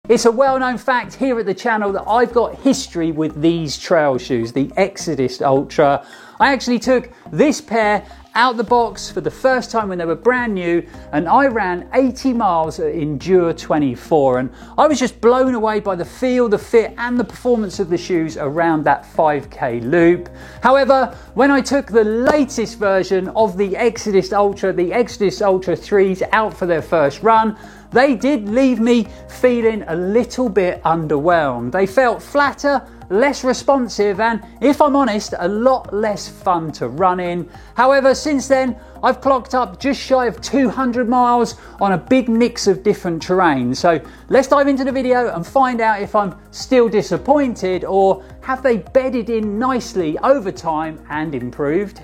It's a well-known fact here at the channel that I've got history with these trail shoes, the Exodus Ultra. I actually took this pair out the box for the first time when they were brand new, and I ran 80 miles at Endure 24, and I was just blown away by the feel, the fit and the performance of the shoes around that 5k loop. However, when I took the latest version of the Exodus Ultra, the Exodus Ultra 3s out for their first run, they did leave me feeling a little bit underwhelmed. They felt flatter, less responsive, and if I'm honest, a lot less fun to run in. However, since then, I've clocked up just shy of 200 miles on a big mix of different terrain. So let's dive into the video and find out if I'm still disappointed or have they bedded in nicely over time and improved.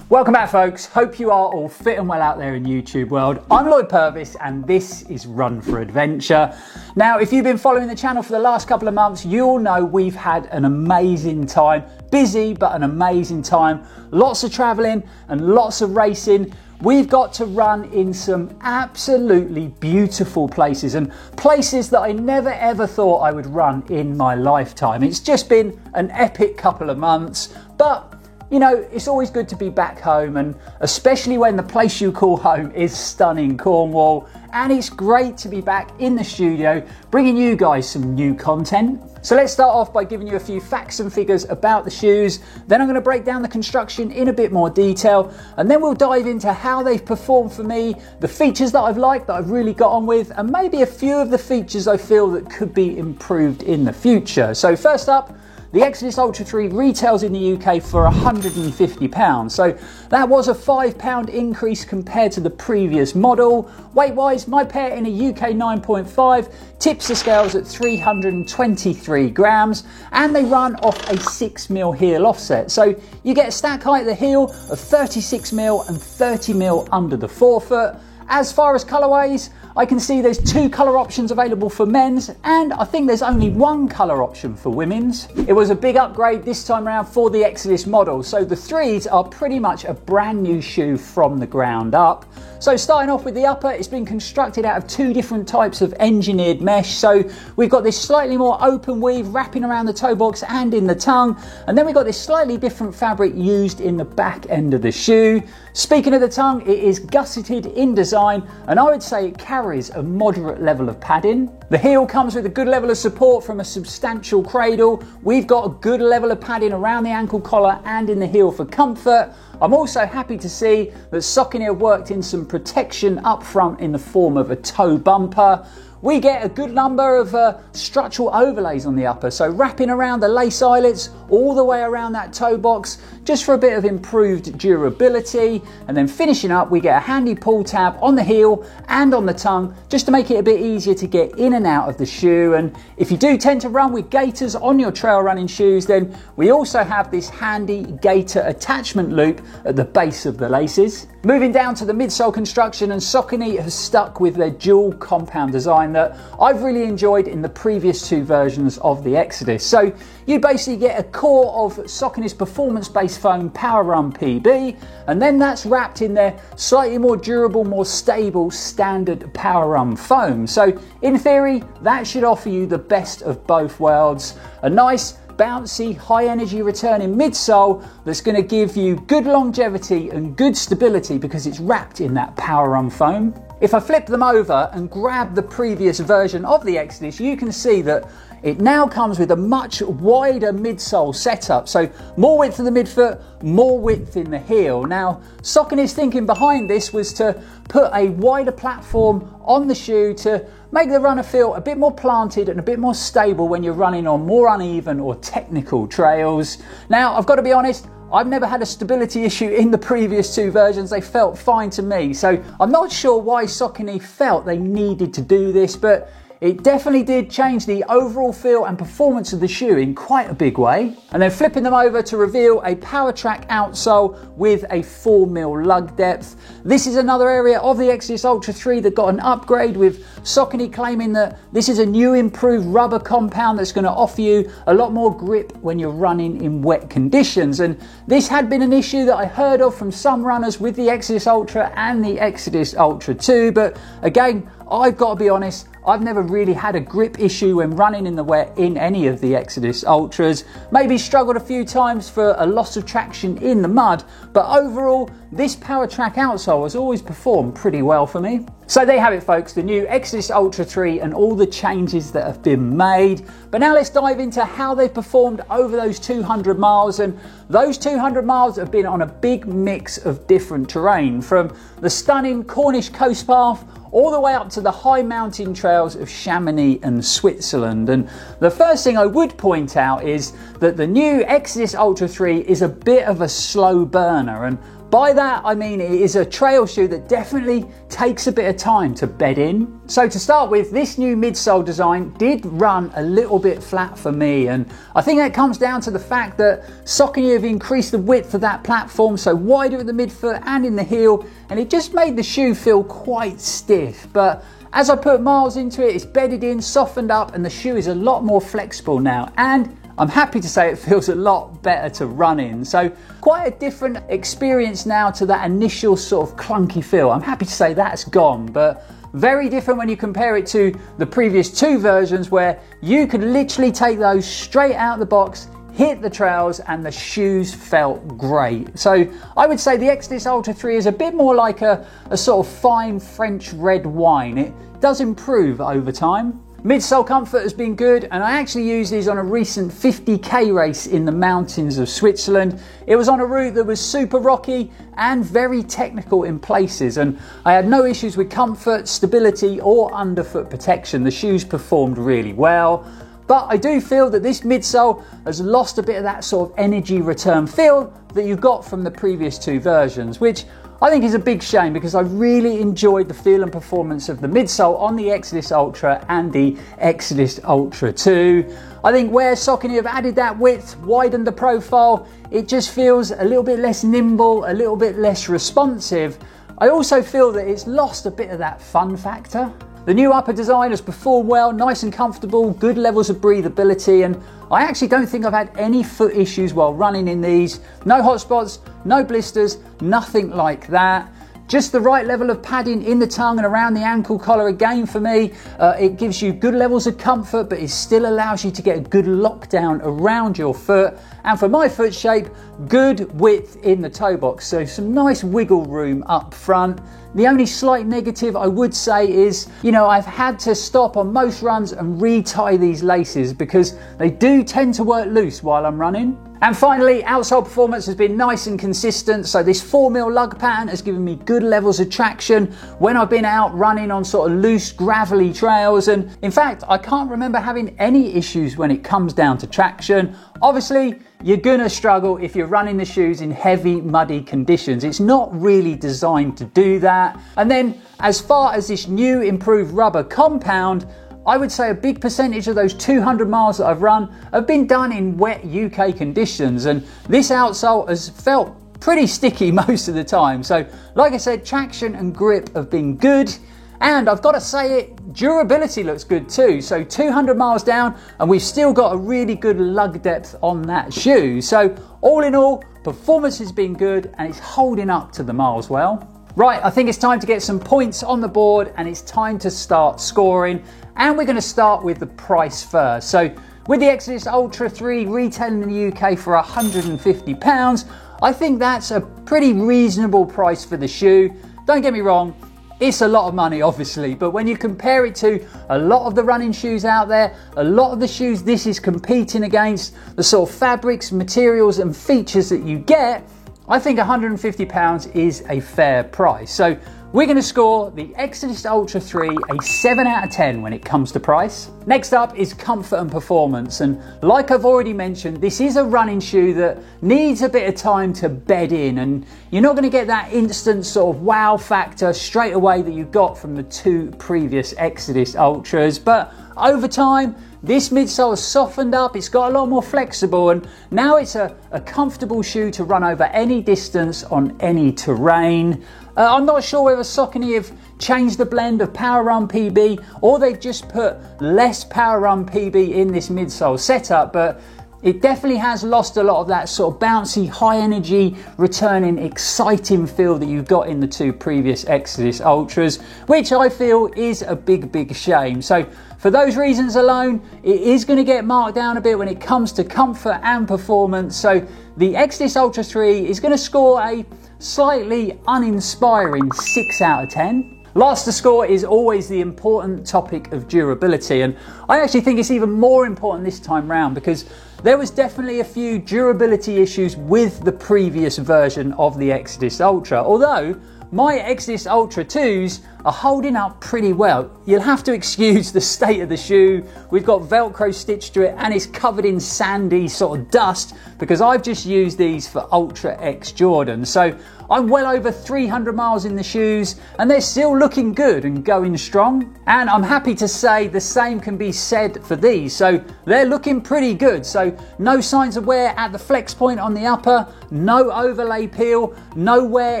Welcome back, folks. Hope you are all fit and well out there in YouTube world. I'm Lloyd Purvis and this is Run for Adventure. Now, if you've been following the channel for the last couple of months, you'll know we've had an amazing time. Busy, but an amazing time. Lots of traveling and lots of racing. We've got to run in some absolutely beautiful places and places that I never ever thought I would run in my lifetime. It's just been an epic couple of months, but you know, it's always good to be back home, and especially when the place you call home is stunning Cornwall, and it's great to be back in the studio bringing you guys some new content. So let's start off by giving you a few facts and figures about the shoes, then I'm going to break down the construction in a bit more detail, and then we'll dive into how they've performed for me, the features that I've liked, that I've really got on with, and maybe a few of the features I feel that could be improved in the future. So first up, the Exodus Ultra 3 retails in the UK for £150, so that was a £5 increase compared to the previous model. Weight-wise, my pair in a UK 9.5 tips the scales at 323 grams, and they run off a 6mm heel offset. So you get a stack height at the heel of 36mm and 30mm under the forefoot. As far as colourways, I can see there's two colour options available for men's, and I think there's only one colour option for women's. It was a big upgrade this time around for the Exodus model, so the 3s are pretty much a brand new shoe from the ground up. So starting off with the upper, it's been constructed out of two different types of engineered mesh. So we've got this slightly more open weave wrapping around the toe box and in the tongue, and then we've got this slightly different fabric used in the back end of the shoe. Speaking of the tongue, it is gusseted in design, and I would say it carries a moderate level of padding. The heel comes with a good level of support from a substantial cradle. We've got a good level of padding around the ankle collar and in the heel for comfort. I'm also happy to see that Saucony have worked in some protection up front in the form of a toe bumper. We get a good number of structural overlays on the upper, so wrapping around the lace eyelets all the way around that toe box just for a bit of improved durability, and then finishing up we get a handy pull tab on the heel and on the tongue just to make it a bit easier to get in and out of the shoe. And if you do tend to run with gaiters on your trail running shoes, then we also have this handy gaiter attachment loop at the base of the laces. Moving down to the midsole construction, and Saucony has stuck with their dual compound design that I've really enjoyed in the previous two versions of the Exodus. So you basically get a core of Saucony's performance-based foam Power Run PB, and then that's wrapped in their slightly more durable, more stable standard Power Run foam. So in theory, that should offer you the best of both worlds. A nice bouncy, high energy returning midsole that's going to give you good longevity and good stability because it's wrapped in that Power Run foam. If I flip them over and grab the previous version of the Exodus, you can see that it now comes with a much wider midsole setup, so more width in the midfoot, more width in the heel. Now, Saucony's thinking behind this was to put a wider platform on the shoe to make the runner feel a bit more planted and a bit more stable when you're running on more uneven or technical trails. Now, I've got to be honest, I've never had a stability issue in the previous two versions. They felt fine to me, so I'm not sure why Saucony felt they needed to do this, but it definitely did change the overall feel and performance of the shoe in quite a big way. And then flipping them over to reveal a PowerTrack outsole with a 4mm lug depth. This is another area of the Exodus Ultra 3 that got an upgrade, with Saucony claiming that this is a new improved rubber compound that's going to offer you a lot more grip when you're running in wet conditions. And this had been an issue that I heard of from some runners with the Exodus Ultra and the Exodus Ultra 2, but again, I've got to be honest, I've never really had a grip issue when running in the wet in any of the Exodus Ultras. Maybe struggled a few times for a loss of traction in the mud, but overall, this PowerTrack outsole has always performed pretty well for me. So there you have it, folks, the new Exodus Ultra 3 and all the changes that have been made. But now let's dive into how they've performed over those 200 miles. And those 200 miles have been on a big mix of different terrain, from the stunning Cornish coast path all the way up to the high mountain trails of Chamonix and Switzerland. And the first thing I would point out is that the new Exodus Ultra 3 is a bit of a slow burner, and by that I mean it is a trail shoe that definitely takes a bit of time to bed in. So to start with, this new midsole design did run a little bit flat for me, and I think that comes down to the fact that Saucony have increased the width of that platform, so wider at the midfoot and in the heel, and it just made the shoe feel quite stiff. But as I put miles into it, it's bedded in, softened up, and the shoe is a lot more flexible now, and I'm happy to say it feels a lot better to run in. So quite a different experience now to that initial sort of clunky feel. I'm happy to say that's gone, but very different when you compare it to the previous two versions, where you could literally take those straight out of the box, hit the trails, and the shoes felt great. So I would say the Exodus Ultra 3 is a bit more like a sort of fine French red wine. It does improve over time. Midsole comfort has been good, and I actually used these on a recent 50k race in the mountains of Switzerland. It was on a route that was super rocky and very technical in places, and I had no issues with comfort, stability or underfoot protection. The shoes performed really well. But I do feel that this midsole has lost a bit of that sort of energy return feel that you got from the previous two versions, which I think is a big shame, because I really enjoyed the feel and performance of the midsole on the Exodus Ultra and the Exodus Ultra 2. I think where Saucony have added that width, widened the profile, it just feels a little bit less nimble, a little bit less responsive. I also feel that it's lost a bit of that fun factor. The new upper design has performed well, nice and comfortable, good levels of breathability, and I actually don't think I've had any foot issues while running in these. No hot spots, no blisters, nothing like that. Just the right level of padding in the tongue and around the ankle collar again for me. It gives you good levels of comfort, but it still allows you to get a good lockdown around your foot. And for my foot shape, good width in the toe box, so some nice wiggle room up front. The only slight negative I would say is, I've had to stop on most runs and re-tie these laces, because they do tend to work loose while I'm running. And finally, outsole performance has been nice and consistent. So this 4mm lug pattern has given me good levels of traction when I've been out running on sort of loose, gravelly trails. And in fact, I can't remember having any issues when it comes down to traction. Obviously, you're gonna struggle if you're running the shoes in heavy, muddy conditions. It's not really designed to do that. And then as far as this new improved rubber compound, I would say a big percentage of those 200 miles that I've run have been done in wet UK conditions, and this outsole has felt pretty sticky most of the time. So like I said, traction and grip have been good, and I've got to say it, durability looks good too. So 200 miles down and we've still got a really good lug depth on that shoe. So all in all, performance has been good and it's holding up to the miles well. Right, I think it's time to get some points on the board and it's time to start scoring. And we're going to start with the price first. So with the Exodus Ultra 3 retailing in the UK for £150, I think that's a pretty reasonable price for the shoe. Don't get me wrong, it's a lot of money obviously, but when you compare it to a lot of the running shoes out there, a lot of the shoes this is competing against, the sort of fabrics, materials and features that you get, I think £150 is a fair price. So we're going to score the Exodus Ultra 3 a 7 out of 10 when it comes to price. Next up is comfort and performance, and like I've already mentioned, this is a running shoe that needs a bit of time to bed in, and you're not going to get that instant sort of wow factor straight away that you got from the two previous Exodus Ultras, but over time this midsole has softened up, it's got a lot more flexible, and now it's a comfortable shoe to run over any distance on any terrain. I'm not sure whether Saucony have changed the blend of Power Run PB or they've just put less Power Run PB in this midsole setup, but it definitely has lost a lot of that sort of bouncy, high energy, returning, exciting feel that you've got in the two previous Exodus Ultras, which I feel is a big shame. So for those reasons alone, it is going to get marked down a bit when it comes to comfort and performance. So the Exodus Ultra 3 is going to score a slightly uninspiring 6 out of 10. Last to score is always the important topic of durability, and I actually think it's even more important this time round because there was definitely a few durability issues with the previous version of the Exodus Ultra, although my Exodus Ultra 2s are holding up pretty well. You'll have to excuse the state of the shoe. We've got Velcro stitched to it and it's covered in sandy sort of dust because I've just used these for Ultra X Jordan. So I'm well over 300 miles in the shoes and they're still looking good and going strong. And I'm happy to say the same can be said for these. So they're looking pretty good. So no signs of wear at the flex point on the upper, no overlay peel, no wear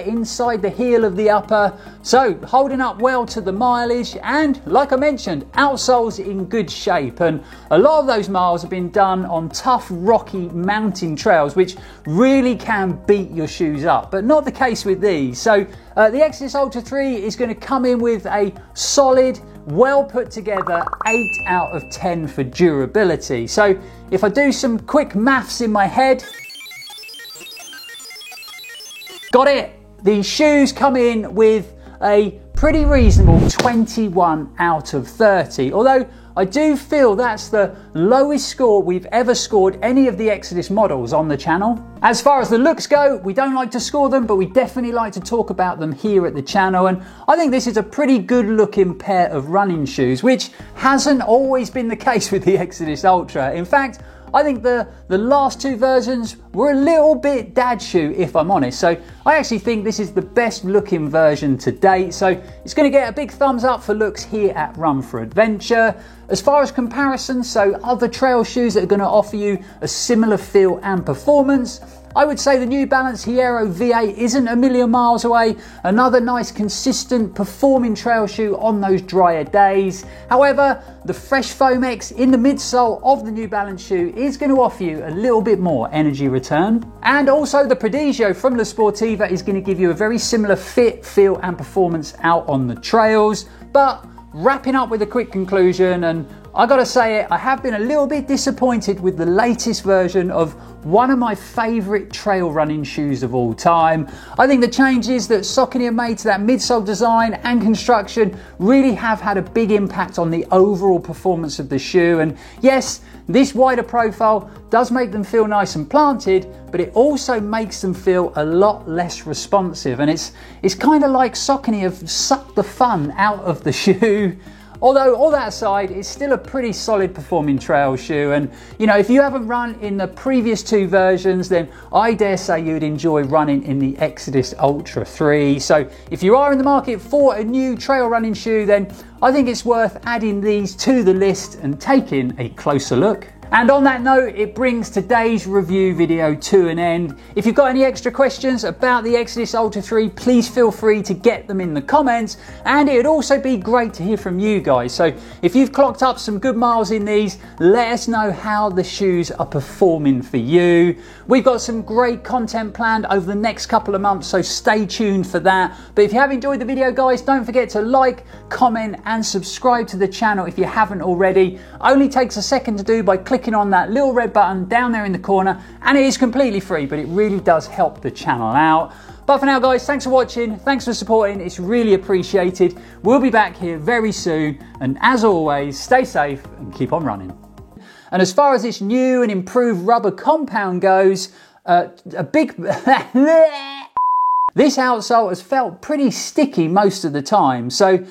inside the heel of the upper. So holding up well to the mileage, and like I mentioned, outsoles in good shape, and a lot of those miles have been done on tough rocky mountain trails which really can beat your shoes up, but not the case with these. So the Exodus Ultra 3 is going to come in with a solid, well put together 8 out of 10 for durability. So if I do some quick maths in my head, got it, the shoes come in with a pretty reasonable 21 out of 30, although I do feel that's the lowest score we've ever scored any of the Exodus models on the channel. As far as the looks go, we don't like to score them, but we definitely like to talk about them here at the channel, and I think this is a pretty good looking pair of running shoes, which hasn't always been the case with the Exodus Ultra. In fact, I think the last two versions were a little bit dad shoe, if I'm honest. So I actually think this is the best looking version to date. So it's going to get a big thumbs up for looks here at Run for Adventure. As far as comparisons, so other trail shoes that are going to offer you a similar feel and performance, I would say the New Balance Hierro V8 isn't a million miles away. Another nice, consistent, performing trail shoe on those drier days. However, the Fresh Foam X in the midsole of the New Balance shoe is going to offer you a little bit more energy return. And also the Prodigio from La Sportiva is going to give you a very similar fit, feel and performance out on the trails. But wrapping up with a quick conclusion, and I gotta say it, I have been a little bit disappointed with the latest version of one of my favourite trail running shoes of all time. I think the changes that Saucony have made to that midsole design and construction really have had a big impact on the overall performance of the shoe. And yes, this wider profile does make them feel nice and planted, but it also makes them feel a lot less responsive. And it's kind of like Saucony have sucked the fun out of the shoe. Although, all that aside, it's still a pretty solid performing trail shoe, and you know, if you haven't run in the previous two versions, then I dare say you'd enjoy running in the Exodus Ultra 3. So if you are in the market for a new trail running shoe, then I think it's worth adding these to the list and taking a closer look. And on that note, it brings today's review video to an end. If you've got any extra questions about the Exodus Ultra 3, please feel free to get them in the comments. And it'd also be great to hear from you guys. So if you've clocked up some good miles in these, let us know how the shoes are performing for you. We've got some great content planned over the next couple of months, so stay tuned for that. But if you have enjoyed the video, guys, don't forget to like, comment and subscribe to the channel if you haven't already. Only takes a second to do by clicking on that little red button down there in the corner, and it is completely free, but it really does help the channel out. But for now, guys, thanks for watching, thanks for supporting, it's really appreciated. We'll be back here very soon, and as always, stay safe and keep on running. And as far as this new and improved rubber compound goes, This outsole has felt pretty sticky most of the time, so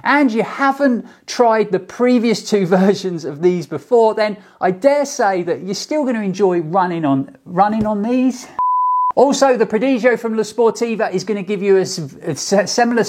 and you haven't tried the previous two versions of these before, then I dare say that you're still going to enjoy running on these. Also, the Prodigio from La Sportiva is going to give you a similar